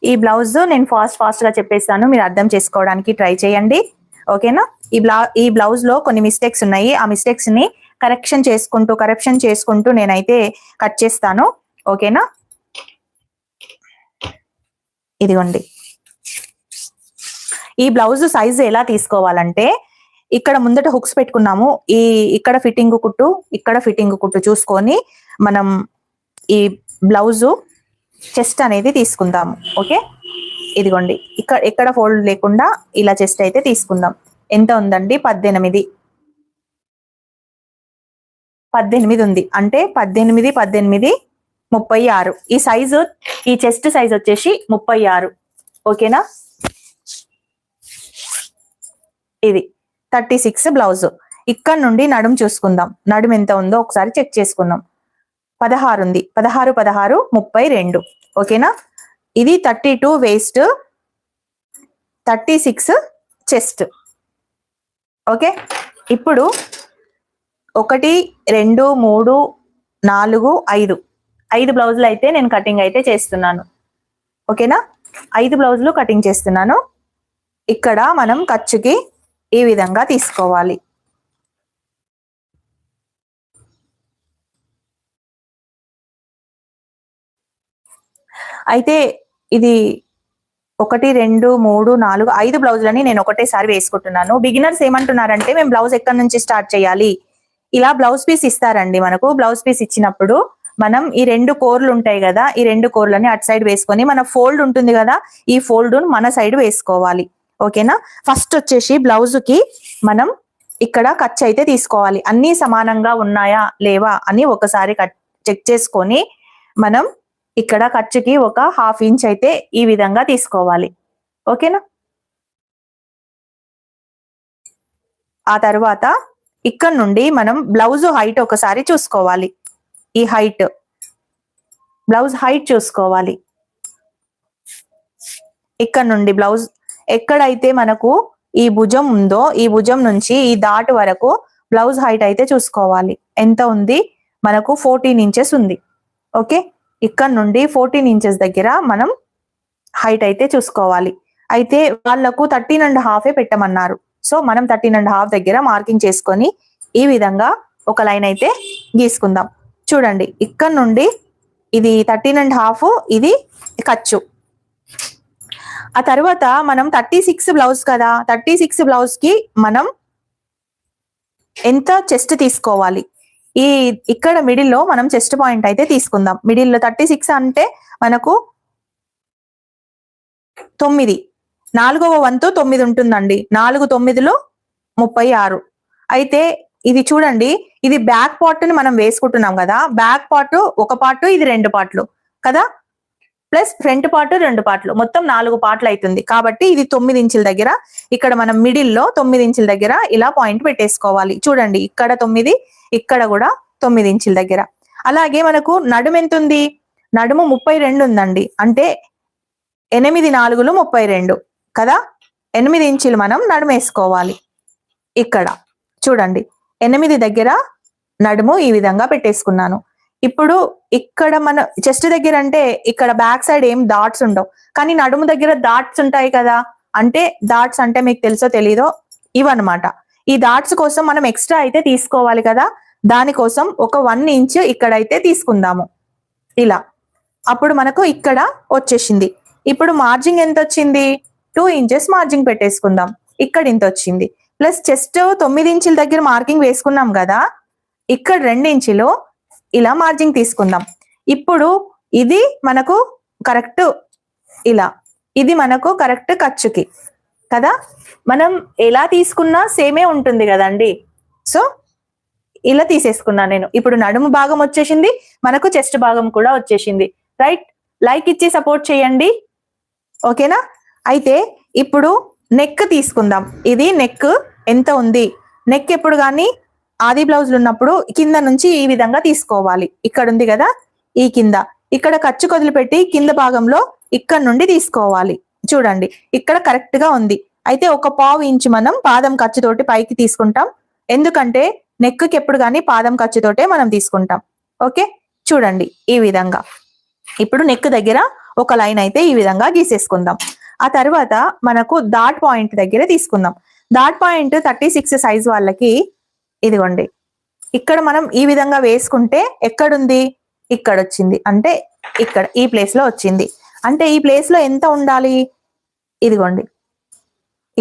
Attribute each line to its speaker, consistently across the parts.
Speaker 1: ఈ బ్లౌజ్ నేను ఫాస్ట్ గా చెప్పేస్తాను, మీరు అర్థం చేసుకోవడానికి ట్రై చేయండి. ఓకేనా? ఈ బ్లౌజ్ లో కొన్ని మిస్టేక్స్ ఉన్నాయి. ఆ మిస్టేక్స్ ని కరెక్షన్ చేసుకుంటూ నేనైతే కట్ చేస్తాను. ఓకేనా? ఇదిగోండి, ఈ బ్లౌజ్ సైజు ఎలా తీసుకోవాలంటే, ఇక్కడ ముందట హుక్స్ పెట్టుకున్నాము. ఇక్కడ ఫిట్టింగ్ కుట్టు చూసుకొని మనం ఈ బ్లౌజు చెస్ట్ అనేది తీసుకుందాము. ఓకే, ఇదిగోండి, ఎక్కడ ఫోల్డ్ లేకుండా ఇలా చెస్ట్ అయితే తీసుకుందాం. ఎంత ఉందండి? 18 ఉంది. అంటే 18 36. ఈ చెస్ట్ సైజ్ వచ్చేసి 36. ఓకేనా? ఇది 36 బ్లౌజ్. ఇక్కడ నుండి నడుము చూసుకుందాం. నడుము ఎంత ఉందో ఒకసారి చెక్ చేసుకుందాం. 16 ఉంది. 16 32. ఓకేనా? ఇది 32 వేస్ట్, 36 చెస్ట్. ఓకే, ఇప్పుడు 1 2 3 4 5 బ్లౌజులు అయితే నేను కటింగ్ అయితే చేస్తున్నాను. ఓకేనా? 5 బ్లౌజులు కటింగ్ చేస్తున్నాను. ఇక్కడ మనం ఖర్చుకి ఈ విధంగా తీసుకోవాలి. అయితే ఇది 1 2 3 4 5 బ్లౌజులని నేను ఒకటేసారి వేసుకుంటున్నాను. బిగినర్స్ ఏమంటున్నారంటే, మేము బ్లౌజ్ ఎక్కడి నుంచి స్టార్ట్ చేయాలి? ఇలా బ్లౌజ్ పీస్ ఇస్తారండి మనకు. బ్లౌజ్ పీస్ ఇచ్చినప్పుడు మనం ఈ 2 కోర్లు ఉంటాయి కదా, ఈ 2 కోర్లని అటు సైడ్ వేసుకొని, మన ఫోల్డ్ ఉంటుంది కదా, ఈ ఫోల్డ్ మన సైడ్ వేసుకోవాలి. ఓకేనా? ఫస్ట్ వచ్చేసి బ్లౌజ్కి మనం ఇక్కడ ఖర్చు అయితే తీసుకోవాలి. అన్ని సమానంగా ఉన్నాయా లేవా అని ఒకసారి చెక్ చేసుకొని మనం ఇక్కడ ఖర్చుకి ఒక 1/2 ఇంచ్ అయితే ఈ విధంగా తీసుకోవాలి. ఓకేనా? ఆ తర్వాత ఇక్కడ నుండి మనం బ్లౌజ్ హైట్ ఒకసారి చూసుకోవాలి. ఈ బ్లౌజ్ హైట్ చూసుకోవాలి. ఇక్కడ నుండి బ్లౌజ్ ఎక్కడైతే మనకు ఈ భుజం ఉందో, ఈ భుజం నుంచి ఈ డాట్ వరకు బ్లౌజ్ హైట్ అయితే చూసుకోవాలి. ఎంత ఉంది? మనకు 14 ఇంచెస్ ఉంది. ఓకే, ఇక్కడ నుండి 14 ఇంచెస్ దగ్గర మనం హైట్ అయితే చూసుకోవాలి. అయితే వాళ్లకు 13.5 పెట్టమన్నారు. సో మనం 13.5 దగ్గర మార్కింగ్ చేసుకొని ఈ విధంగా ఒక లైన్ అయితే గీసుకుందాం. చూడండి, ఇక్కడ నుండి ఇది 13.5, ఇది ఖర్చు. ఆ తర్వాత మనం 36 బ్లౌజ్ కదా, 36 బ్లౌజ్ కి మనం ఎంత చెస్ట్ తీసుకోవాలి? ఇక్కడ మిడిల్లో మనం చెస్ట్ పాయింట్ అయితే తీసుకుందాం. మిడిల్లో 36 అంటే మనకు 9, 4వ వంతు 9 ఉంటుందండి. 4 9లు 36. అయితే ఇది చూడండి, ఇది బ్యాక్ పార్ట్ ని మనం వేసుకుంటున్నాం కదా. బ్యాక్ పార్ట్ ఒక పార్ట్, ఇది 2 పార్ట్లు కదా, ప్లస్ ఫ్రంట్ పార్ట్ 2 పార్ట్లు, మొత్తం 4 పార్ట్లు అవుతుంది. కాబట్టి ఇది 9 ఇంచుల దగ్గర, ఇక్కడ మనం మిడిల్లో 9 ఇంచుల దగ్గర ఇలా పాయింట్ పెట్టేసుకోవాలి. చూడండి, ఇక్కడ 9, ఇక్కడ కూడా 9 ఇంచుల దగ్గర. అలాగే మనకు నడుము ఎంత ఉంది? నడుము 32 ఉందండి. అంటే 8 4లు 32 కదా. 8 ఇంచులు మనం నడుము వేసుకోవాలి. ఇక్కడ చూడండి, 8 దగ్గర నడుము ఈ విధంగా పెట్టేసుకున్నాను. ఇప్పుడు ఇక్కడ మన చెస్ట్ దగ్గర అంటే ఇక్కడ బ్యాక్ సైడ్ ఏం డాట్స్ ఉండవు, కానీ నడుము దగ్గర డాట్స్ ఉంటాయి కదా. అంటే డాట్స్ అంటే మీకు తెలుసో తెలీదో, ఇవన్నమాట. ఈ డాట్స్ కోసం మనం ఎక్స్ట్రా అయితే తీసుకోవాలి కదా. దానికోసం ఒక 1 ఇంచ్ ఇక్కడైతే తీసుకుందాము ఇలా. అప్పుడు మనకు ఇక్కడ వచ్చేసింది. ఇప్పుడు మార్జింగ్ ఎంత వచ్చింది? 2 ఇంచెస్ మార్జింగ్ పెట్టేసుకుందాం. ఇక్కడ ఇంత వచ్చింది. ప్లస్ చెస్ట్ 9 ఇంచుల దగ్గర మార్కింగ్ వేసుకున్నాం కదా, ఇక్కడ 2 ఇంచులు ఇలా మార్జింగ్ తీసుకుందాం. ఇప్పుడు ఇది మనకు కరెక్ట్, ఇలా ఇది మనకు కరెక్ట్ ఖర్చుకి కదా. మనం ఎలా తీసుకున్నా సేమే ఉంటుంది కదండి. సో ఇలా తీసేసుకున్నాను నేను. ఇప్పుడు నడుము భాగం వచ్చేసింది, మనకు చెస్ట్ భాగం కూడా వచ్చేసింది. రైట్, లైక్ ఇచ్చి సపోర్ట్ చేయండి. ఓకేనా? అయితే ఇప్పుడు నెక్ తీసుకుందాం. ఇది నెక్ ఎంత ఉంది? నెక్ ఎప్పుడు కానీ ఆది బ్లౌజులు ఉన్నప్పుడు కింద నుంచి ఈ విధంగా తీసుకోవాలి. ఇక్కడ ఉంది కదా, ఈ కింద ఇక్కడ ఖర్చు వదిలిపెట్టి కింద భాగంలో ఇక్కడ నుండి తీసుకోవాలి. చూడండి, ఇక్కడ కరెక్ట్ గా ఉంది. అయితే ఒక 1/2 ఇంచు మనం పాదం ఖర్చుతోటి పైకి తీసుకుంటాం. ఎందుకంటే నెక్కి ఎప్పుడు కానీ పాదం ఖర్చుతోటే మనం తీసుకుంటాం. ఓకే, చూడండి ఈ విధంగా. ఇప్పుడు నెక్ దగ్గర ఒక లైన్ అయితే ఈ విధంగా గీసేసుకుందాం. ఆ తర్వాత మనకు డాట్ పాయింట్ దగ్గర తీసుకుందాం. డాట్ పాయింట్ 36 సైజ్ వాళ్ళకి ఇదిగోండి, ఇక్కడ మనం ఈ విధంగా వేసుకుంటే ఎక్కడుంది, ఇక్కడ వచ్చింది, అంటే ఇక్కడ ఈ ప్లేస్ లో వచ్చింది. అంటే ఈ ప్లేస్ లో ఎంత ఉండాలి, ఇదిగోండి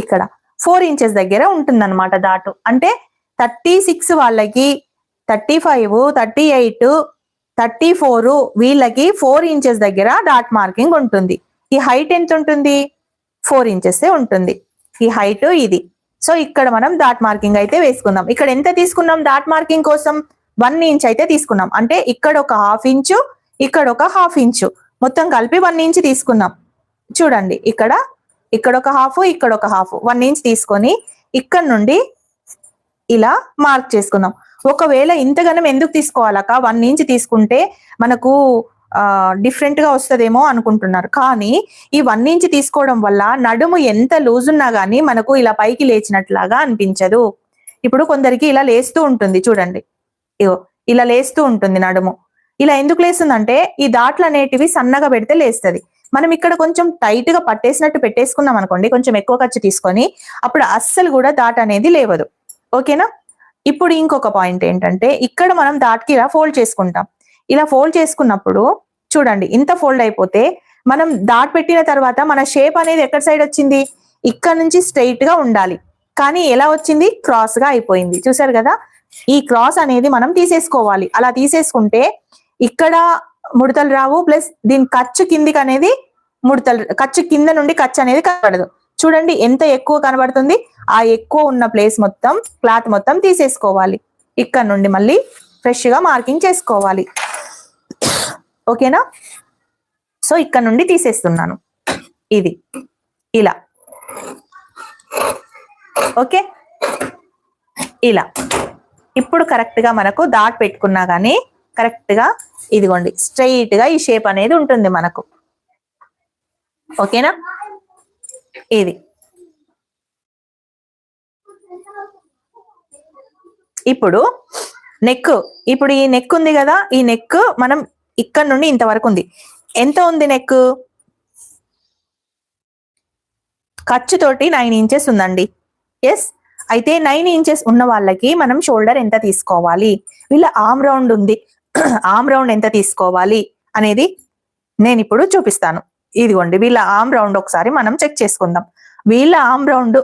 Speaker 1: ఇక్కడ 4 ఇంచెస్ దగ్గర ఉంటుందన్నమాట డాట్. అంటే 36 వాళ్ళకి 35, 38, 34 వీళ్ళకి 4 ఇంచెస్ దగ్గర డాట్ మార్కింగ్ ఉంటుంది. ఈ హైట్ ఎంత ఉంటుంది, 4 ఇంచెస్ ఉంటుంది ఈ హైట్ ఇది. సో ఇక్కడ మనం డాట్ మార్కింగ్ అయితే వేసుకుందాం. ఇక్కడ ఎంత తీసుకున్నాం డాట్ మార్కింగ్ కోసం, 1 ఇంచ్ అయితే తీసుకున్నాం. అంటే ఇక్కడ ఒక 1/2 ఇంచు, ఇక్కడ ఒక 1/2 ఇంచు, మొత్తం కలిపి 1 ఇంచ్ తీసుకున్నాం. చూడండి ఇక్కడ ఒక 1/2, ఇక్కడ ఒక 1/2, 1 ఇంచ్ తీసుకొని ఇక్కడ నుండి ఇలా మార్క్ చేసుకుందాం. ఒకవేళ ఇంతగానం ఎందుకు తీసుకోవాలక, 1 ఇంచ్ తీసుకుంటే మనకు డిఫరెంట్ గా వస్తుందేమో అనుకుంటున్నారు. కానీ ఈ 1 ఇంచ్ తీసుకోవడం వల్ల నడుము ఎంత లూజ్ ఉన్నా గానీ మనకు ఇలా పైకి లేచినట్లాగా అనిపించదు. ఇప్పుడు కొందరికి ఇలా లేస్తూ ఉంటుంది చూడండి, ఇగో ఇలా లేస్తూ ఉంటుంది నడుము. ఇలా ఎందుకు లేస్తుందంటే ఈ దాట్లు అనేటివి సన్నగా పెడితే లేస్తుంది. మనం ఇక్కడ కొంచెం టైట్ గా పట్టేసినట్టు పెట్టేసుకున్నాం అనుకోండి, కొంచెం ఎక్కువ ఖర్చు తీసుకొని, అప్పుడు అస్సలు కూడా దాట్ అనేది లేవదు. ఓకేనా. ఇప్పుడు ఇంకొక పాయింట్ ఏంటంటే ఇక్కడ మనం దాట్కి ఇలా ఫోల్డ్ చేసుకుంటాం. ఇలా ఫోల్డ్ చేసుకున్నప్పుడు చూడండి ఇంత ఫోల్డ్ అయిపోతే మనం డాట్ పెట్టిన తర్వాత మన షేప్ అనేది ఎక్కడ సైడ్ వచ్చింది, ఇక్కడ నుంచి స్ట్రైట్ గా ఉండాలి. కానీ ఎలా వచ్చింది, క్రాస్ గా అయిపోయింది. చూసారు కదా, ఈ క్రాస్ అనేది మనం తీసేసుకోవాలి. అలా తీసేసుకుంటే ఇక్కడ ముడతలు రావు, ప్లస్ దీని ఖర్చు కిందికి అనేది ముడతలు, ఖర్చు కింద నుండి ఖర్చు అనేది కనబడదు. చూడండి ఎంత ఎక్కువ కనబడుతుంది. ఆ ఎక్కువ ఉన్న ప్లేస్ మొత్తం క్లాత్ మొత్తం తీసేసుకోవాలి. ఇక్కడ నుండి మళ్ళీ ఫ్రెష్ గా మార్కింగ్ చేసుకోవాలి. ఓకేనా. సో ఇక్కడ నుండి తీసేస్తున్నాను ఇది ఇలా. ఓకే, ఇలా ఇప్పుడు కరెక్ట్ గా మనకు డాట్ పెట్టుకున్నా గానీ కరెక్ట్ గా ఇదిగోండి స్ట్రైట్ గా ఈ షేప్ అనేది ఉంటుంది మనకు. ఓకేనా. ఇది ఇప్పుడు నెక్, ఇప్పుడు ఈ నెక్ ఉంది కదా, ఈ నెక్ మనం ఇక్కడ నుండి ఇంతవరకు ఉంది. ఎంత ఉంది నెక్, ఖర్చుతోటి 9 ఇంచెస్ ఉందండి. ఎస్, అయితే 9 ఇంచెస్ ఉన్న వాళ్ళకి మనం షోల్డర్ ఎంత తీసుకోవాలి, వీళ్ళ ఆర్మ్ రౌండ్ ఉంది, ఆర్మ్ రౌండ్ ఎంత తీసుకోవాలి అనేది నేను ఇప్పుడు చూపిస్తాను. ఇదిగోండి వీళ్ళ ఆర్మ్ రౌండ్ ఒకసారి మనం చెక్ చేసుకుందాం. వీళ్ళ ఆర్మ్ రౌండ్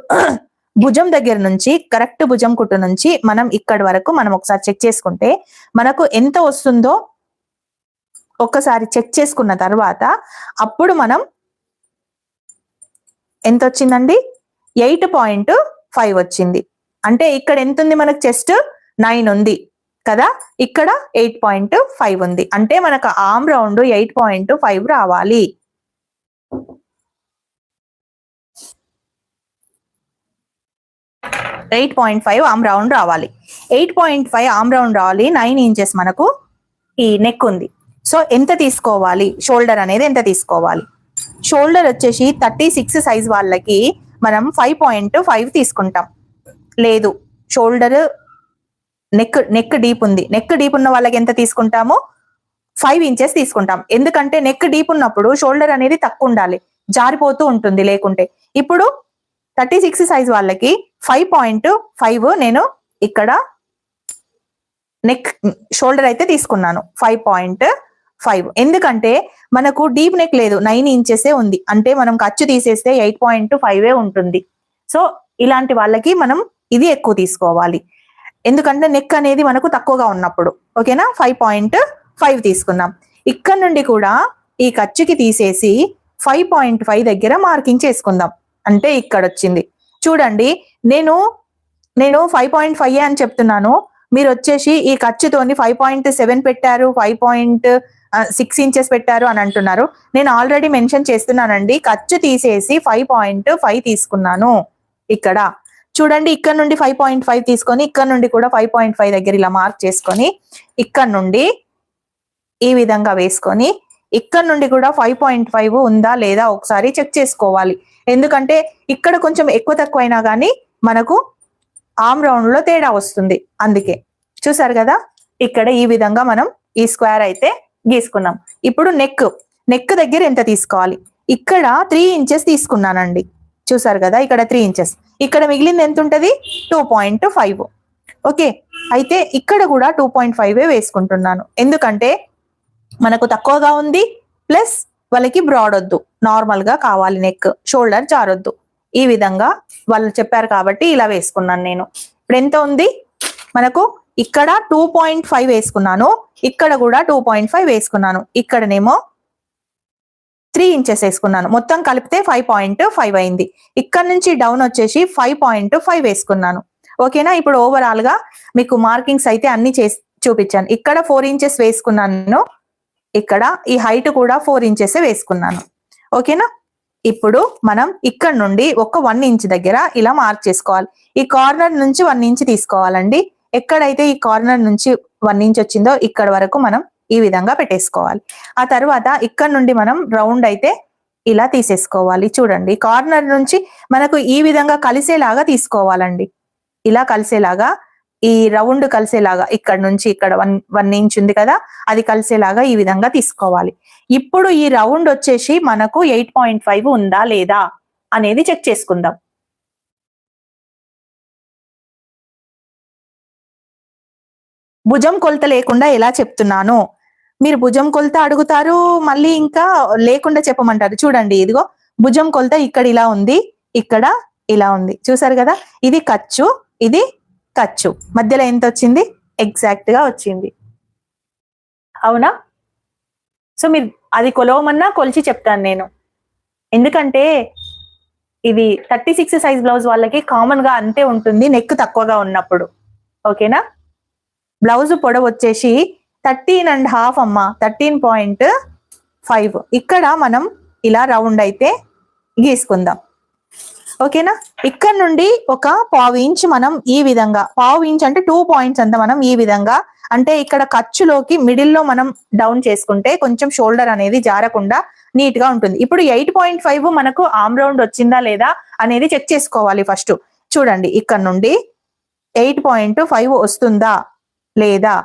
Speaker 1: భుజం దగ్గర నుంచి, కరెక్ట్ భుజం కుట్టు నుంచి మనం ఇక్కడి వరకు మనం ఒకసారి చెక్ చేసుకుంటే మనకు ఎంత వస్తుందో ఒక్కసారి చెక్ చేసుకున్న తర్వాత అప్పుడు మనం ఎంత వచ్చిందండి, 8.5 వచ్చింది. అంటే ఇక్కడ ఎంత ఉంది మనకు, చెస్ట్ 9 ఉంది కదా, ఇక్కడ 8.5 ఉంది. అంటే మనకు ఆర్మ్ రౌండ్ 8.5 రావాలి. 8.5 ఆర్మ్ రౌండ్ రావాలి. 8.5 ఆర్మ్ రౌండ్ రావాలి. 9 ఇంచెస్ మనకు ఈ నెక్ ఉంది. సో ఎంత తీసుకోవాలి, షోల్డర్ అనేది ఎంత తీసుకోవాలి, షోల్డర్ వచ్చేసి 36 సైజ్ వాళ్ళకి మనం 5.5 తీసుకుంటాం. లేదు షోల్డర్ నెక్ డీప్ ఉంది, నెక్ డీప్ ఉన్న వాళ్ళకి ఎంత తీసుకుంటాము, 5 ఇంచెస్ తీసుకుంటాం. ఎందుకంటే నెక్ డీప్ ఉన్నప్పుడు షోల్డర్ అనేది తక్కువ ఉండాలి, జారిపోతూ ఉంటుంది లేకుంటే. ఇప్పుడు 36 సైజ్ వాళ్ళకి 5.5 నేను ఇక్కడ నెక్ షోల్డర్ అయితే తీసుకున్నాను 5.5. ఎందుకంటే మనకు డీప్ నెక్ లేదు, 9 ఇంచెసే ఉంది. అంటే మనం ఖర్చు తీసేస్తే 8.5 ఉంటుంది. సో ఇలాంటి వాళ్ళకి మనం ఇది ఎక్కువ తీసుకోవాలి, ఎందుకంటే నెక్ అనేది మనకు తక్కువగా ఉన్నప్పుడు. ఓకేనా, 5.5 తీసుకున్నాం. ఇక్కడ నుండి కూడా ఈ ఖర్చుకి తీసేసి 5.5 దగ్గర మార్కింగ్ చేసుకుందాం. అంటే ఇక్కడ వచ్చింది చూడండి, నేను 5.5 అని చెప్తున్నాను, మీరు వచ్చేసి ఈ ఖర్చుతోని 5.7 పెట్టారు, 5.6 ఇంచెస్ పెట్టారు అని అంటున్నారు. నేను ఆల్రెడీ మెన్షన్ చేస్తున్నానండి, ఖర్చు తీసేసి 5.5 తీసుకున్నాను. ఇక్కడ చూడండి, ఇక్కడ నుండి 5.5 తీసుకొని ఇక్కడ నుండి కూడా 5.5 దగ్గర ఇలా మార్క్ చేసుకొని ఇక్కడ నుండి ఈ విధంగా వేసుకొని ఇక్కడ నుండి కూడా 5.5 ఉందా లేదా ఒకసారి చెక్ చేసుకోవాలి. ఎందుకంటే ఇక్కడ కొంచెం ఎక్కువ తక్కువ అయినా కానీ మనకు ఆర్మ్ రౌండ్ లో తేడా వస్తుంది. అందుకే చూసారు కదా, ఇక్కడ ఈ విధంగా మనం ఈ స్క్వేర్ అయితే గీసుకున్నాం. ఇప్పుడు నెక్ దగ్గర ఎంత తీసుకోవాలి? ఇక్కడ 3 ఇంచెస్ తీసుకున్నానండి. చూసారు కదా, ఇక్కడ 3 ఇంచెస్, ఇక్కడ మిగిలింది ఎంత ఉంటది? 2.5. ఓకే, అయితే ఇక్కడ కూడా 2.5 వేసుకుంటున్నాను. ఎందుకంటే మనకు తక్కువగా ఉంది, ప్లస్ వాళ్ళకి బ్రాడ్ వద్దు, నార్మల్ గా కావాలి నెక్, షోల్డర్ జారొద్దు. ఈ విధంగా వాళ్ళు చెప్పారు కాబట్టి ఇలా వేసుకున్నాను నేను. ఇప్పుడు ఎంత ఉంది మనకు? ఇక్కడ 2.5 వేసుకున్నాను, ఇక్కడ కూడా 2.5 వేసుకున్నాను, ఇక్కడనేమో 3 ఇంచెస్ వేసుకున్నాను. మొత్తం కలిపితే 5.5 అయింది. ఇక్కడ నుంచి డౌన్ వచ్చేసి 5.5 వేసుకున్నాను. ఓకేనా? ఇప్పుడు ఓవరాల్ గా మీకు మార్కింగ్స్ అయితే అన్ని చేసి చూపించాను. ఇక్కడ 4 ఇంచెస్ వేసుకున్నాను, ఇక్కడ ఈ హైట్ కూడా 4 ఇంచెస్ వేసుకున్నాను. ఓకేనా? ఇప్పుడు మనం ఇక్కడ నుండి ఒక 1 ఇంచ్ దగ్గర ఇలా మార్క్ చేసుకోవాలి. ఈ కార్నర్ నుంచి 1 ఇంచ్ తీసుకోవాలండి. ఎక్కడైతే ఈ కార్నర్ నుంచి 1 ఇంచ్ వచ్చిందో ఇక్కడ వరకు మనం ఈ విధంగా పెట్టేసుకోవాలి. ఆ తర్వాత ఇక్కడ నుండి మనం రౌండ్ అయితే ఇలా తీసేసుకోవాలి. చూడండి, కార్నర్ నుంచి మనకు ఈ విధంగా కలిసేలాగా తీసుకోవాలండి. ఇలా కలిసేలాగా, ఈ రౌండ్ కలిసేలాగా, ఇక్కడ నుంచి ఇక్కడ 1 ఇంచ్ ఉంది కదా, అది కలిసేలాగా ఈ విధంగా తీసుకోవాలి. ఇప్పుడు ఈ రౌండ్ వచ్చేసి మనకు 8.5 ఉందా లేదా అనేది చెక్ చేసుకుందాం. భుజం కొలత లేకుండా ఎలా చెప్తున్నాను? మీరు భుజం కొలత అడుగుతారు, మళ్ళీ ఇంకా లేకుండా చెప్పమంటారు. చూడండి, ఇదిగో భుజం కొలత ఇక్కడ ఇలా ఉంది, ఇక్కడ ఇలా ఉంది. చూసారు కదా, ఇది ఖర్చు, ఇది ఖర్చు, మధ్యలో ఎంత వచ్చింది? ఎగ్జాక్ట్ గా వచ్చింది. అవునా? సో మీరు అది కొలవమన్నా కొలిచి చెప్తాను నేను, ఎందుకంటే ఇది 36 సైజ్ బ్లౌజ్ వాళ్ళకి కామన్ గా అంతే ఉంటుంది, నెక్ తక్కువగా ఉన్నప్పుడు. ఓకేనా? బ్లౌజ్ పొడవు వచ్చేసి 13.5 అమ్మ, 13.5. ఇక్కడ మనం ఇలా రౌండ్ అయితే గీసుకుందాం. ఓకేనా? ఇక్కడ నుండి ఒక 1/2 ఇంచ్ మనం ఈ విధంగా, 1/2 ఇంచ్ అంటే 2 పాయింట్స్ అంతా మనం ఈ విధంగా, అంటే ఇక్కడ ఖర్చులోకి మిడిల్ లో మనం డౌన్ చేసుకుంటే కొంచెం షోల్డర్ అనేది జారకుండా నీట్ గా ఉంటుంది. ఇప్పుడు 8.5 మనకు ఆర్మ్ రౌండ్ వచ్చిందా లేదా అనేది చెక్ చేసుకోవాలి ఫస్ట్. చూడండి, ఇక్కడ నుండి 8.5 వస్తుందా లేదా,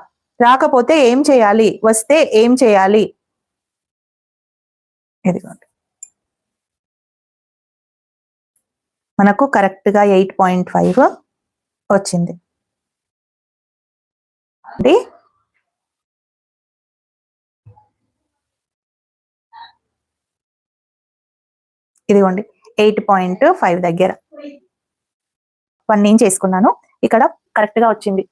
Speaker 1: రాకపోతే ఏం చేయాలి, వస్తే ఏం చేయాలి? ఇదిగోండి, మనకు కరెక్ట్ గా 8.5 వచ్చింది. ఇదిగోండి 8.5 దగ్గర 1 ఇంచ్ వేసుకున్నాను, ఇక్కడ కరెక్ట్ గా వచ్చింది.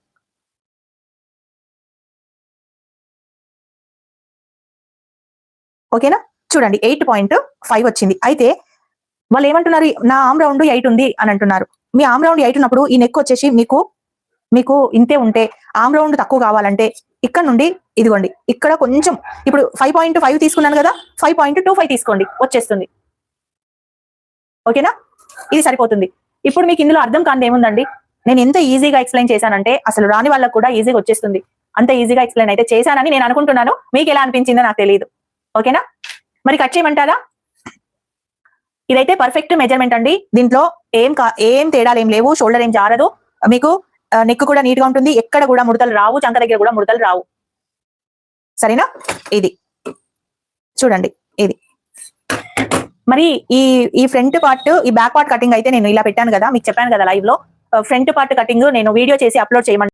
Speaker 1: ఓకేనా? చూడండి 8.5 వచ్చింది. అయితే వాళ్ళు ఏమంటున్నారు, నా ఆర్మ్ రౌండ్ 8 ఉంది అని అంటున్నారు. మీ ఆర్మ్ రౌండ్ 8 ఉన్నప్పుడు ఈ నెక్ వచ్చేసి మీకు ఇంతే ఉంటే, ఆర్మ్ రౌండ్ తక్కువ కావాలంటే ఇక్కడ నుండి ఇదిగోండి, ఇక్కడ కొంచెం, ఇప్పుడు 5.5 తీసుకున్నాను కదా, 5.25 తీసుకోండి, వచ్చేస్తుంది. ఓకేనా? ఇది సరిపోతుంది. ఇప్పుడు మీకు ఇందులో అర్థం కానిది ఏముందండి, నేను ఎంత ఈజీగా ఎక్స్ప్లెయిన్ చేశానంటే అసలు రాని వాళ్ళకు కూడా ఈజీగా వచ్చేస్తుంది. అంత ఈజీగా ఎక్స్ప్లెయిన్ అయితే చేశానని నేను అనుకుంటున్నాను. మీకు ఎలా అనిపించిందో నాకు తెలియదు. ఓకేనా? మరి కట్ చేయమంటారా? ఇదైతే పర్ఫెక్ట్ మెజర్మెంట్ అండి. దీంట్లో ఏం తేడాలు ఏం లేవు, షోల్డర్ ఏం జారదు, మీకు నెక్ కూడా నీట్ గా ఉంటుంది, ఎక్కడ కూడా ముడతలు రావు, చంక దగ్గర కూడా ముడతలు రావు. సరేనా? ఇది చూడండి, ఇది మరి ఈ ఫ్రంట్ పార్ట్, ఈ బ్యాక్ పార్ట్ కటింగ్ అయితే నేను ఇలా పెట్టాను కదా, మీకు చెప్పాను కదా లైవ్ లో, ఫ్రంట్ పార్ట్ కటింగ్ నేను వీడియో చేసి అప్లోడ్ చేయమని